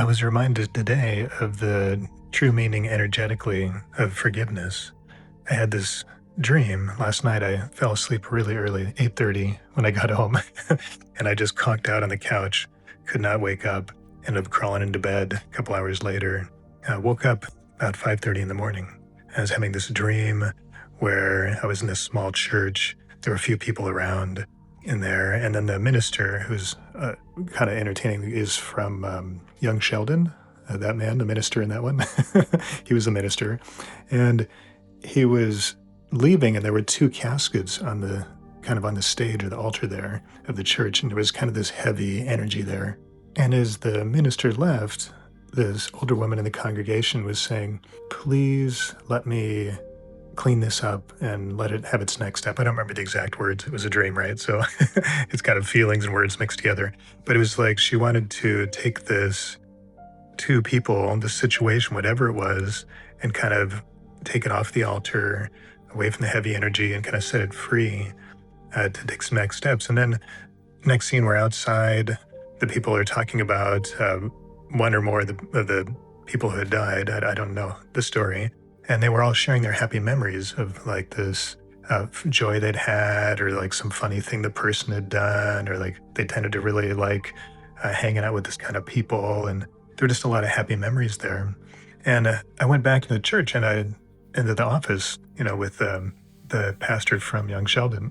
I was reminded today of the true meaning energetically of forgiveness. I had this dream last night. I fell asleep really early, 8:30 when I got home, and I just conked out on the couch, could not wake up, ended up crawling into bed a couple hours later. I woke up about 5:30 in the morning. I was having this dream where I was in this small church. There were a few people around in there, and then the minister, who's kind of entertaining, is from Young Sheldon. That man, the minister in that one, he was a minister, and he was leaving, and there were two caskets on the kind of on the stage or the altar there of the church, and there was kind of this heavy energy there. And as the minister left, this older woman in the congregation was saying, "Please let me clean this up and let it have its next step." I don't remember the exact words. It was a dream, right? So it's kind of feelings and words mixed together. But it was like she wanted to take this two people, the situation, whatever it was, and kind of take it off the altar, away from the heavy energy, and kind of set it free to take some next steps. And then next scene, we're outside. The people are talking about one or more of the people who had died. I don't know the story. And they were all sharing their happy memories of like this joy they'd had, or like some funny thing the person had done, or like they tended to really like hanging out with this kind of people. And there were just a lot of happy memories there. And I went back to the church and I into the office, with the pastor from Young Sheldon,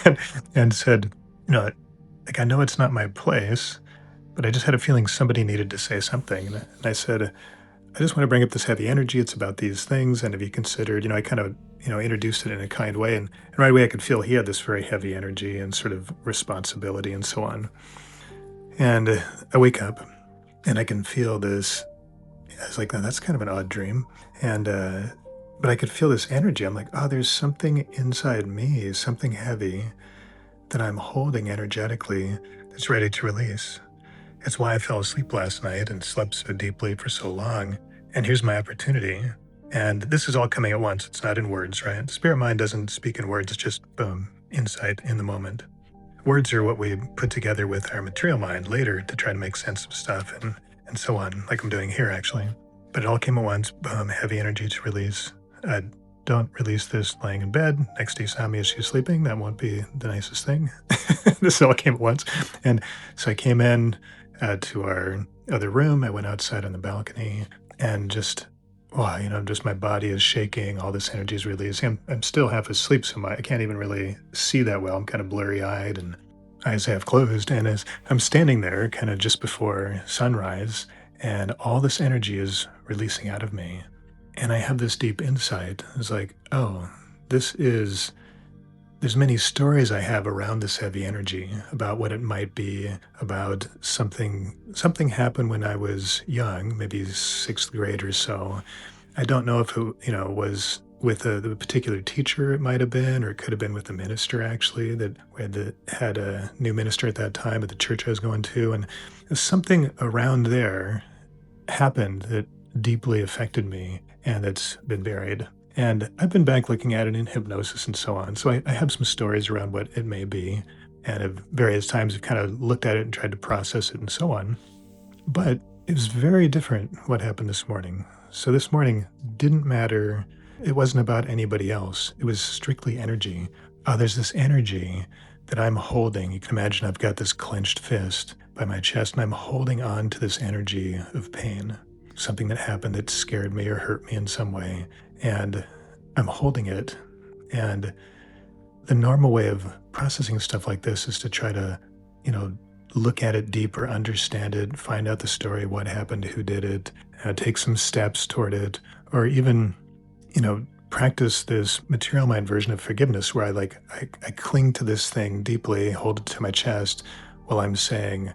and, and said, like, I know it's not my place, but I just had a feeling somebody needed to say something. And I said, I just want to bring up this heavy energy. It's about these things. And have you considered, I kind of, introduced it in a kind way. And right away I could feel he had this very heavy energy and sort of responsibility and so on. And I wake up and I can feel this. I was like, "No, that's kind of an odd dream." And, but I could feel this energy. I'm like, oh, there's something inside me, something heavy that I'm holding energetically that's ready to release. It's why I fell asleep last night and slept so deeply for so long. And here's my opportunity. And this is all coming at once. It's not in words, right? Spirit mind doesn't speak in words. It's just boom, insight in the moment. Words are what we put together with our material mind later to try to make sense of stuff and so on, like I'm doing here actually. But it all came at once, boom, heavy energy to release. Don't release this laying in bed next to Isami as she's sleeping. That won't be the nicest thing. This all came at once. And so I came in to our other room. I went outside on the balcony and just, wow, just my body is shaking. All this energy is releasing. I'm still half asleep, so I can't even really see that well. I'm kind of blurry-eyed and eyes half closed. And as I'm standing there kind of just before sunrise, and all this energy is releasing out of me, and I have this deep insight. It's like, oh, there's many stories I have around this heavy energy about what it might be, about something happened when I was young, maybe sixth grade or so. I don't know if it, was with the particular teacher it might have been, or it could have been with the minister actually, that we had a new minister at that time at the church I was going to. And something around there happened that deeply affected me and that's been buried. And I've been back looking at it in hypnosis and so on. So I have some stories around what it may be. And at various times I've kind of looked at it and tried to process it and so on. But it was very different what happened this morning. So this morning didn't matter. It wasn't about anybody else. It was strictly energy. There's this energy that I'm holding. You can imagine I've got this clenched fist by my chest and I'm holding on to this energy of pain. Something that happened that scared me or hurt me in some way. And I'm holding it. And the normal way of processing stuff like this is to try to, look at it deeper, understand it, find out the story, what happened, who did it, take some steps toward it, or even, practice this material mind version of forgiveness where I cling to this thing deeply, hold it to my chest while I'm saying,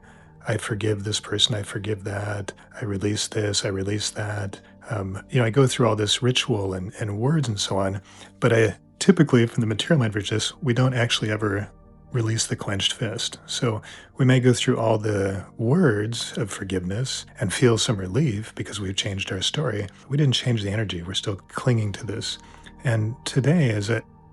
I forgive this person, I forgive that, I release this, I release that. I go through all this ritual and words and so on, but I typically, from the material mind version, we don't actually ever release the clenched fist. So we may go through all the words of forgiveness and feel some relief because we've changed our story. We didn't change the energy. We're still clinging to this. And today,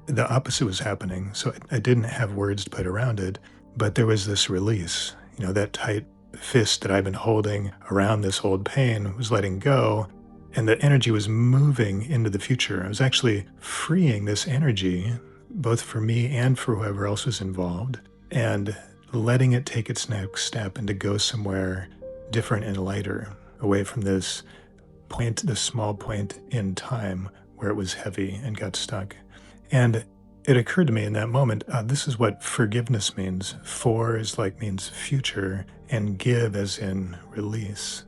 the opposite was happening. So I didn't have words to put around it, but there was this release, that tight fist that I've been holding around this old pain was letting go, and the energy was moving into the future. I was actually freeing this energy, both for me and for whoever else was involved, and letting it take its next step and to go somewhere different and lighter, away from this point, this small point in time where it was heavy and got stuck. And it occurred to me in that moment, this is what forgiveness means. For is like means future, and give as in release.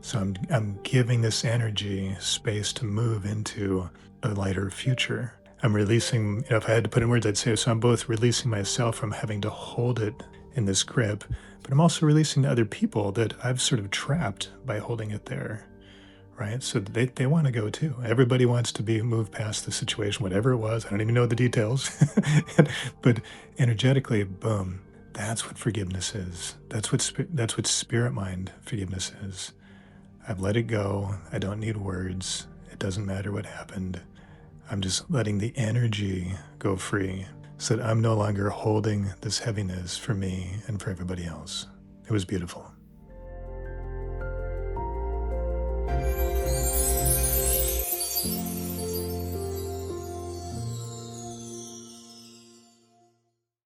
So I'm giving this energy space to move into a lighter future. I'm releasing, if I had to put in words, I'd say, so I'm both releasing myself from having to hold it in this grip, but I'm also releasing the other people that I've sort of trapped by holding it there, right? So they want to go too. Everybody wants to be moved past the situation, whatever it was. I don't even know the details, but energetically, boom. That's what forgiveness is. That's what spirit mind forgiveness is. I've let it go. I don't need words. It doesn't matter what happened. I'm just letting the energy go free so that I'm no longer holding this heaviness for me and for everybody else. It was beautiful.